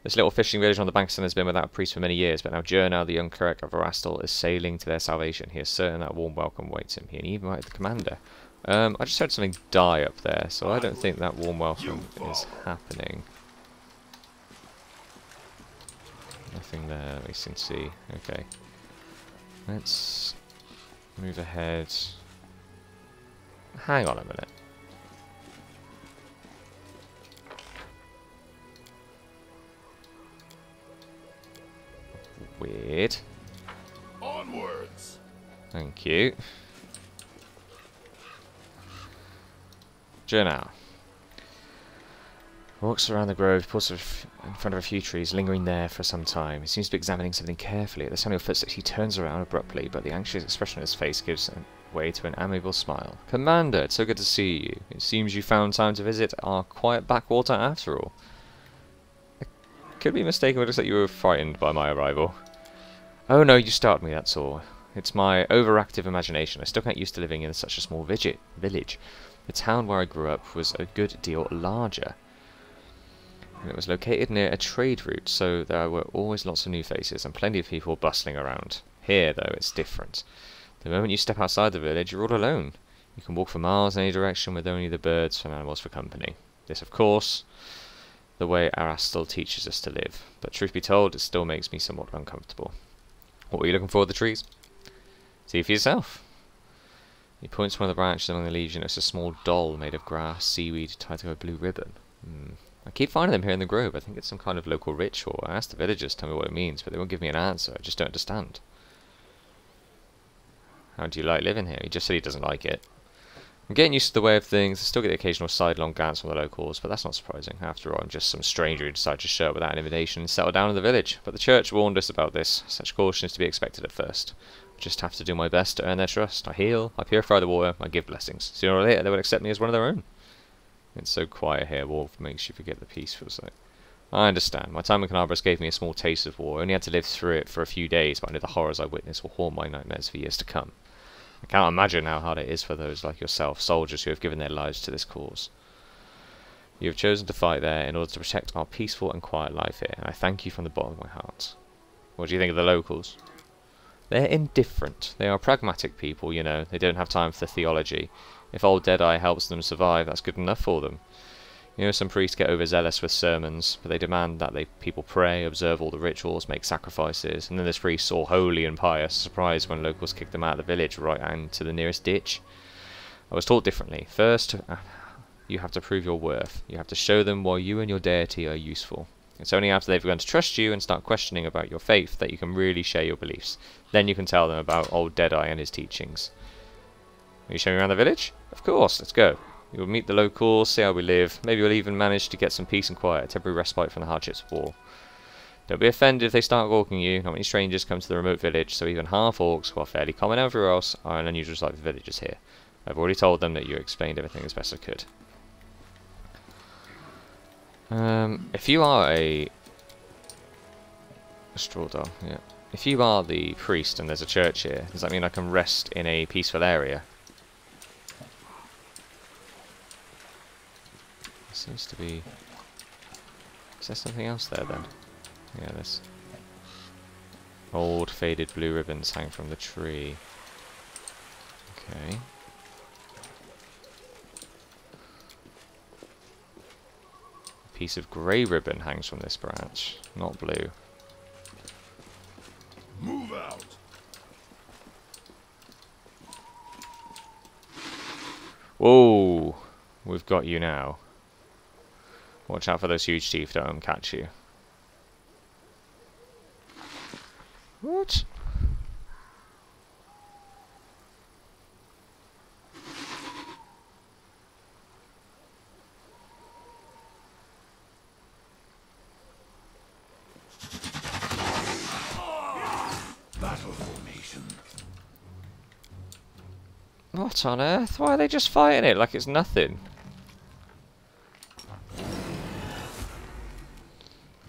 This little fishing village on the banks has been without a priest for many years, but now Jernau, the young cleric of Erastil, is sailing to their salvation. He is certain that a warm welcome waits him. He even invited the commander. I just heard something die up there, so I don't think that warm welcome is happening. Nothing there, we can see. Okay. Let's move ahead. Hang on a minute. Weird. Onwards. Thank you. Jernau walks around the grove, pauses in front of a few trees, lingering there for some time. He seems to be examining something carefully. At the sound of footsteps, he turns around abruptly, but the anxious expression on his face gives way to an amiable smile. Commander, it's so good to see you. It seems you found time to visit our quiet backwater after all. I could be mistaken, but it looks like you were frightened by my arrival. Oh no, you startled me, that's all. It's my overactive imagination. I still can't get used to living in such a small village. The town where I grew up was a good deal larger. And it was located near a trade route, so there were always lots of new faces and plenty of people bustling around. Here, though, it's different. The moment you step outside the village, you're all alone. You can walk for miles in any direction with only the birds and animals for company. This, of course, the way Erastil teaches us to live. But truth be told, it still makes me somewhat uncomfortable. What were you looking for with the trees? See for yourself. He points to one of the branches among the leaves and it's a small doll made of grass, seaweed, tied to a blue ribbon. I keep finding them here in the grove. I think it's some kind of local ritual. I asked the villagers to tell me what it means, but they won't give me an answer. I just don't understand. How do you like living here? He just said he doesn't like it. I'm getting used to the way of things. I still get the occasional sidelong glance from the locals, but that's not surprising. After all, I'm just some stranger who decided to show up without an invitation and settle down in the village. But the church warned us about this. Such caution is to be expected at first. I just have to do my best to earn their trust. I heal, I purify the water, I give blessings. Sooner or later, they will accept me as one of their own. It's so quiet here, war makes you forget the peace, feels like. I understand. My time in Canabras gave me a small taste of war. I only had to live through it for a few days, but I know the horrors I witnessed will haunt my nightmares for years to come. I cannot imagine how hard it is for those like yourself, soldiers who have given their lives to this cause. You have chosen to fight there in order to protect our peaceful and quiet life here, and I thank you from the bottom of my heart. What do you think of the locals? They're indifferent. They are pragmatic people, you know. They don't have time for the theology. If old Deadeye helps them survive, that's good enough for them. You know, some priests get overzealous with sermons, but they demand that people pray, observe all the rituals, make sacrifices, and then this priest, all holy and pious, surprised when locals kicked them out of the village right into the nearest ditch. I was taught differently. First, you have to prove your worth. You have to show them why you and your deity are useful. It's only after they've begun to trust you and start questioning about your faith that you can really share your beliefs. Then you can tell them about old Deadeye and his teachings. Will you show me around the village? Of course, let's go. You'll meet the locals, see how we live. Maybe we'll even manage to get some peace and quiet, a temporary respite from the hardships of war. Don't be offended if they start gawking you. Not many strangers come to the remote village, so even half-orcs, who are fairly common everywhere else, are an unusual sight for villagers here. I've already told them that you explained everything as best I could. If you are a straw doll, yeah. If you are the priest and there's a church here, does that mean I can rest in a peaceful area? Seems to be... Is there something else there then? Yeah, there's... Old faded blue ribbons hang from the tree. Okay. A piece of grey ribbon hangs from this branch, not blue. Move out. Whoa! We've got you now. Watch out for those huge teeth, don't let them catch you. What? Battle formation. What on earth? Why are they just fighting it like it's nothing?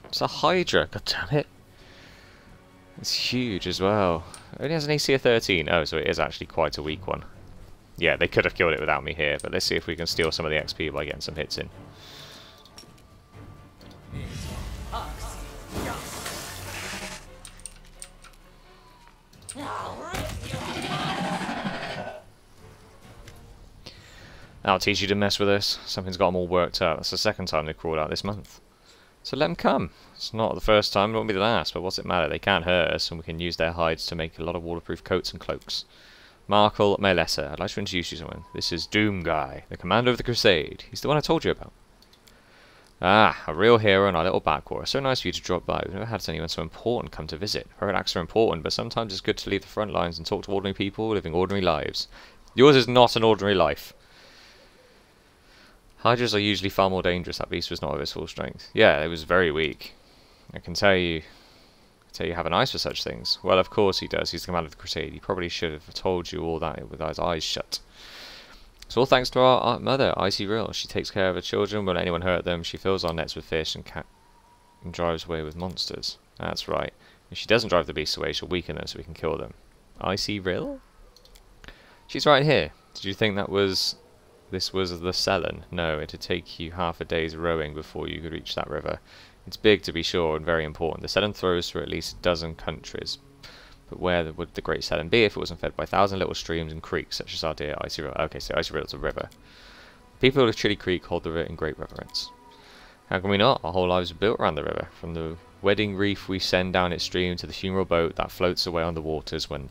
It's a Hydra, god damn it. It's huge as well. It only has an AC of 13. Oh, so it is actually quite a weak one. Yeah, they could have killed it without me here, but let's see if we can steal some of the XP by getting some hits in. I'll teach you to mess with us. Something's got them all worked up. That's the second time they've crawled out this month. So let them come. It's not the first time, it won't be the last, but what's it matter? They can't hurt us, and we can use their hides to make a lot of waterproof coats and cloaks. Markel Melessa, I'd like to introduce you to someone. This is Doom Guy, the commander of the Crusade. He's the one I told you about. Ah, a real hero in our little backwater. So nice of you to drop by. We've never had anyone so important come to visit. Heard acts are important, but sometimes it's good to leave the front lines and talk to ordinary people living ordinary lives. Yours is not an ordinary life. Hydras are usually far more dangerous. That beast was not of his full strength. Yeah, it was very weak. I can tell you have an eyes for such things. Well, of course he does. He's the commander of the Crusade. He probably should have told you all that with his eyes shut. It's all thanks to our mother, Icy Rill. She takes care of her children, won't let anyone hurt them. She fills our nets with fish and drives away with monsters. That's right. If she doesn't drive the beasts away, she'll weaken them so we can kill them. Icy Rill? She's right here. Did you think this was the Selen? No, it'd take you half a day's rowing before you could reach that river. It's big to be sure and very important. The Selen flows through at least a dozen countries. But where would the Great Selen be if it wasn't fed by 1,000 little streams and creeks such as our dear Icy Rill? Okay, so Icy Rill is a river. People of Chili Creek hold the river in great reverence. How can we not? Our whole lives are built around the river. From the wedding wreath we send down its stream to the funeral boat that floats away on the waters when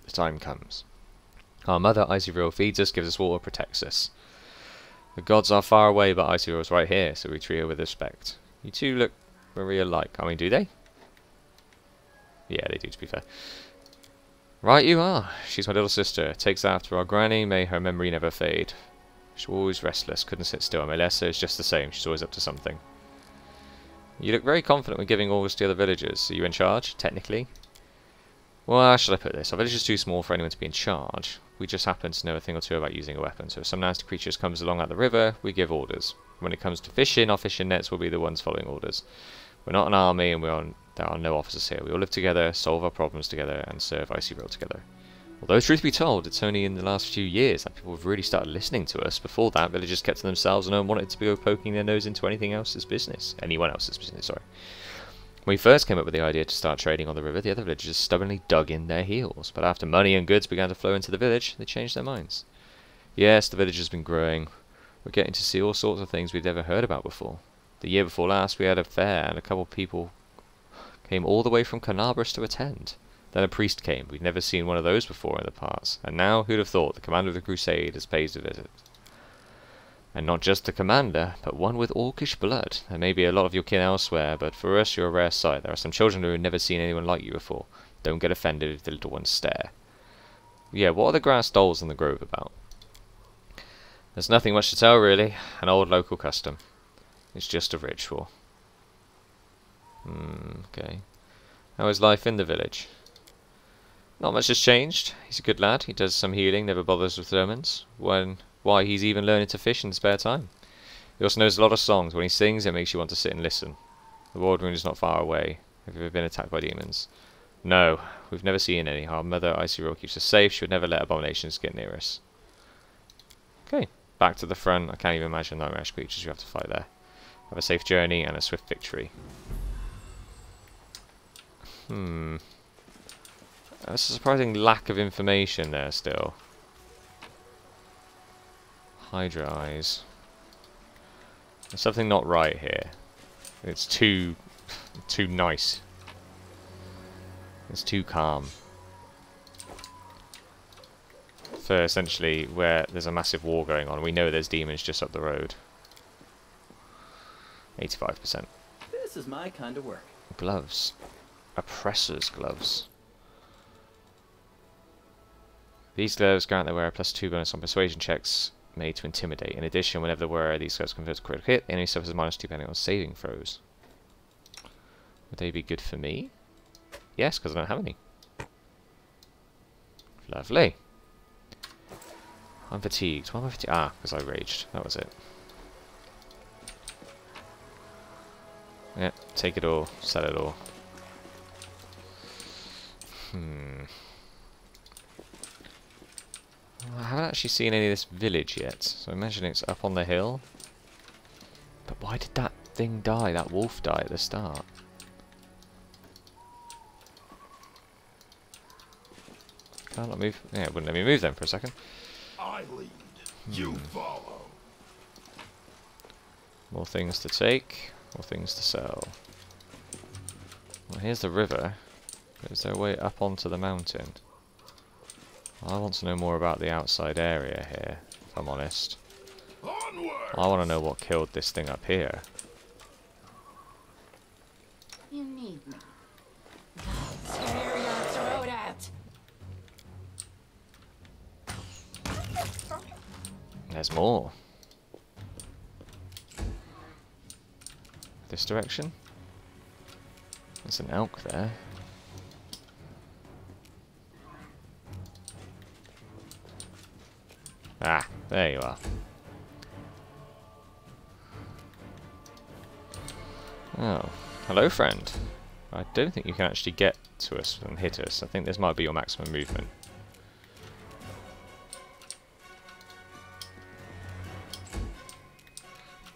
the time comes. Our mother Icy Rill feeds us, gives us water, protects us. The gods are far away, but Icy Rill is right here, so we treat her with respect. You two look very alike. I mean, do they? Yeah, they do, to be fair. Right you are. She's my little sister. Takes after our granny. May her memory never fade. She's always restless. Couldn't sit still. Melissa is just the same. She's always up to something. You look very confident when giving orders to the other villagers. Are you in charge, technically? Well, how should I put this? Our village is too small for anyone to be in charge. We just happen to know a thing or two about using a weapon. So if some nasty creatures comes along at the river, we give orders. When it comes to fishing, our fishing nets will be the ones following orders. We're not an army, and there are no officers here. We all live together, solve our problems together, and serve Icy Rill together. Although, truth be told, it's only in the last few years that people have really started listening to us. Before that, villagers kept to themselves and no one wanted to go poking their nose into anyone else's business, sorry. When we first came up with the idea to start trading on the river, the other villagers stubbornly dug in their heels. But after money and goods began to flow into the village, they changed their minds. Yes, the village has been growing. We're getting to see all sorts of things we'd never heard about before. The year before last, we had a fair, and a couple of people came all the way from Carnarvon to attend. Then a priest came. We'd never seen one of those before in the past. And now, who'd have thought, the commander of the Crusade has paid a visit. And not just the commander, but one with orcish blood. There may be a lot of your kin elsewhere, but for us you're a rare sight. There are some children who have never seen anyone like you before. Don't get offended if the little ones stare. Yeah, what are the grass dolls in the grove about? There's nothing much to tell, really. An old local custom. It's just a ritual. Okay. How is life in the village? Not much has changed. He's a good lad. He does some healing, never bothers with sermons. Why, he's even learning to fish in his spare time. He also knows a lot of songs. When he sings, it makes you want to sit and listen. The ward room is not far away. Have you ever been attacked by demons? No, we've never seen any. Our mother, Icy Rill, keeps us safe. She would never let abominations get near us. Okay, back to the front. I can't even imagine nightmarish creatures you have to fight there. Have a safe journey and a swift victory. That's a surprising lack of information there still. Hydra eyes. There's something not right here. It's too nice. It's too calm. For essentially where there's a massive war going on. We know there's demons just up the road. 85%. This is my kind of work. Gloves. Oppressor's gloves. These gloves grant the wearer +2 bonus on persuasion checks made to intimidate. In addition, whenever the wearer these gloves converts a critical hit, the enemy suffers -2 depending on saving throws. Would they be good for me? Yes, because I don't have any. Lovely. I'm fatigued. Why am I fatigued? Ah, because I raged. That was it. Yeah, take it all, sell it all. I haven't actually seen any of this village yet, so I imagine it's up on the hill. But why did that thing die, that wolf die at the start? Can't I move? Yeah, it wouldn't let me move then for a second. I lead. You follow. More things to take, more things to sell. Well, here's the river. Is there a way up onto the mountain? I want to know more about the outside area here, if I'm honest. Onward! I want to know what killed this thing up here. You need me. Tear your throat out. There's more. This direction? There's an elk there. Ah, there you are. Oh, hello friend. I don't think you can actually get to us and hit us. I think this might be your maximum movement.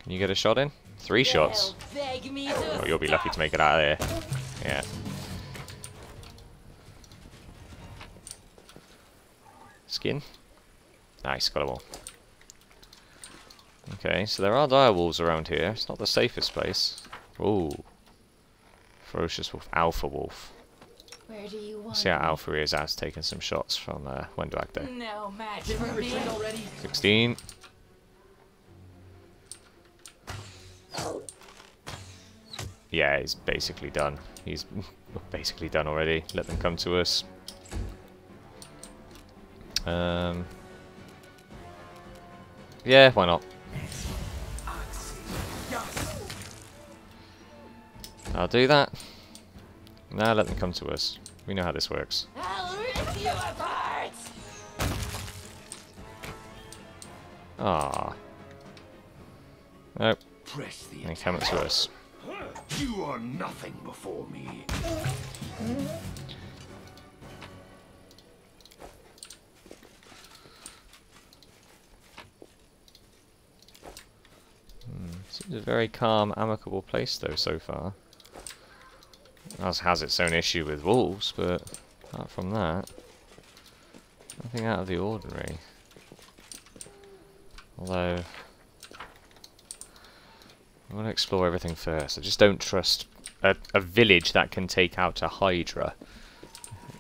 Can you get a shot in? 3 shots. Oh, you'll be lucky to make it out of there. Yeah. Skin? Nice, got them all. Okay, so there are direwolves around here. It's not the safest place. Ooh. Ferocious wolf. Alpha wolf. Where do you want See how alpha he is as taking some shots from Wenduag there. No match Did we for me. retreat already? 16. Yeah, he's basically done. He's basically done already. Let them come to us. Yeah, why not? I'll do that. Now let them come to us. We know how this works. I'll rip you apart. Ah. Nope. Press the They come to us. You are nothing before me. Seems a very calm, amicable place though so far. It has its own issue with wolves, but apart from that, nothing out of the ordinary. Although, I want to explore everything first. I just don't trust a village that can take out a hydra.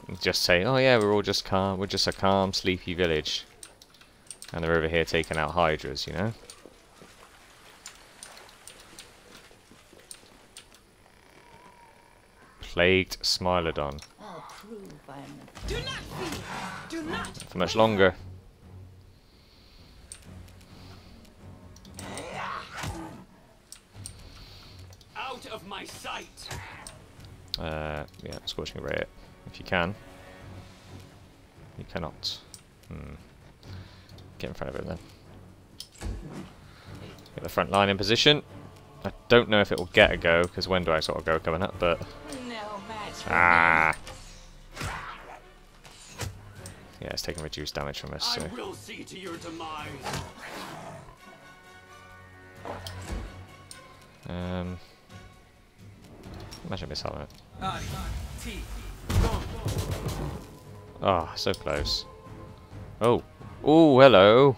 And just say, oh yeah, we're all just calm. We're just a calm, sleepy village, and they're over here taking out hydras, you know. Plagued Smilodon. I'll prove I'm Do not fear. Do not. For much longer. Out of my sight. Yeah, Scorching Ray it. If you can. You cannot. Get in front of it then. Get the front line in position. I don't know if it will get a go, because when do I sort of go coming up, but... no match for Ah! Yeah, it's taking reduced damage from us, so... I will see to your demise. Imagine this helmet. Oh, so close. Oh. Oh, hello!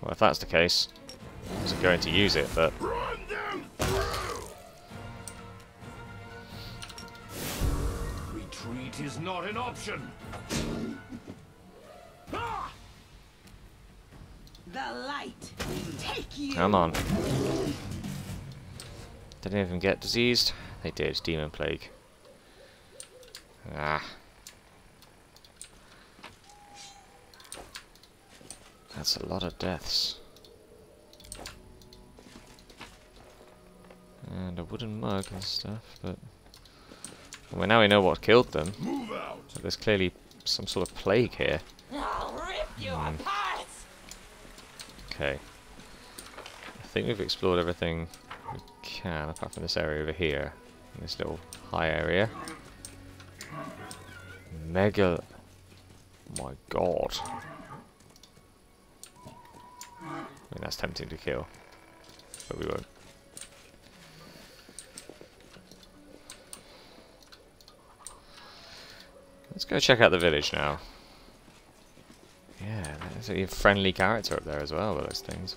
Well, if that's the case, I wasn't going to use it, but... Run them through! Retreat is not an option. The light. Take you. Come on. Didn't even get diseased. They did. Demon Plague. Ah. That's a lot of deaths. And a wooden mug and stuff, but... Well, now we know what killed them. Move out. So there's clearly some sort of plague here. I'll rip you apart. Okay. I think we've explored everything we can, apart from this area over here. in this little high area. Mega. My god. I mean, that's tempting to kill, but we won't. Let's go check out the village now. Yeah, there's a friendly character up there as well with those things.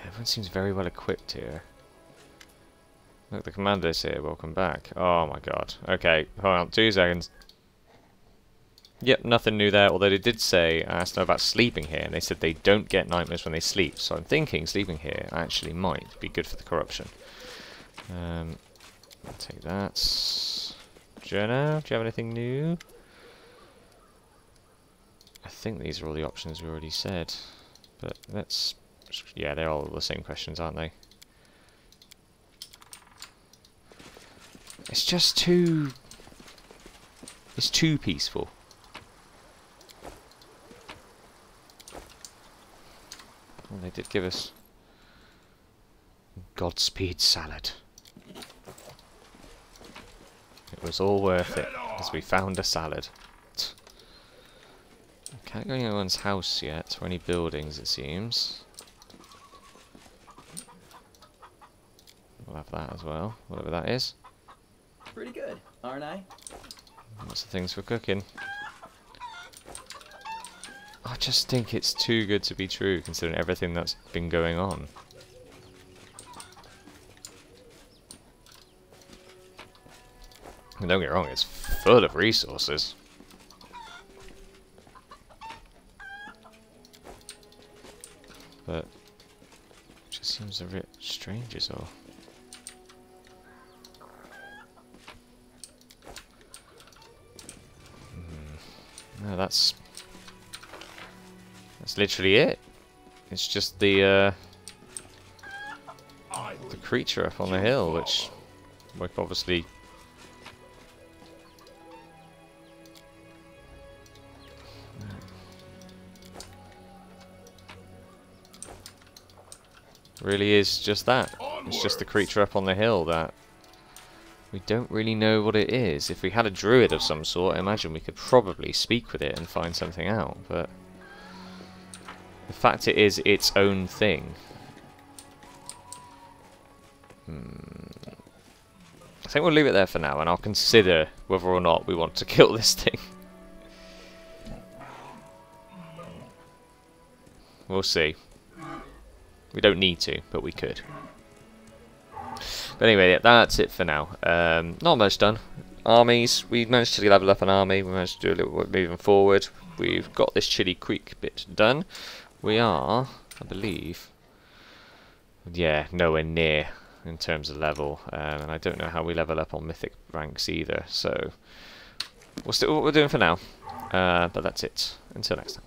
Everyone seems very well equipped here. Look, the commander's here. Welcome back. Oh my god. Okay, hold on. 2 seconds. Yep, nothing new there. Although they did say, I asked them about sleeping here, and they said they don't get nightmares when they sleep. So I'm thinking sleeping here actually might be good for the corruption. I'll take that. Jenna, do you have anything new? I think these are all the options we already said. But let's... Yeah, they're all the same questions, aren't they? It's just too... It's too peaceful. Well, they did give us... Godspeed salad. It was all worth it, as we found a salad. Can't go in anyone's house yet, or any buildings, it seems. We'll have that as well, whatever that is. Pretty good, aren't I? Lots of things for cooking. I just think it's too good to be true, considering everything that's been going on. Don't get me wrong, it's full of resources. But it just seems a bit strange as well. No, that's literally it. It's just the creature up on the hill, which we've obviously... Really is just that. It's just the creature up on the hill that we don't really know what it is. If we had a druid of some sort, I imagine we could probably speak with it and find something out, but the fact it is its own thing. I think we'll leave it there for now, and I'll consider whether or not we want to kill this thing. We'll see. We don't need to, but we could. But anyway, yeah, that's it for now. Not much done. Armies, we managed to level up an army. We managed to do a little bit moving forward. We've got this Chili Creek bit done. We are, I believe, yeah, nowhere near in terms of level. And I don't know how we level up on Mythic ranks either. So we'll stick with what we're doing for now. But that's it. Until next time.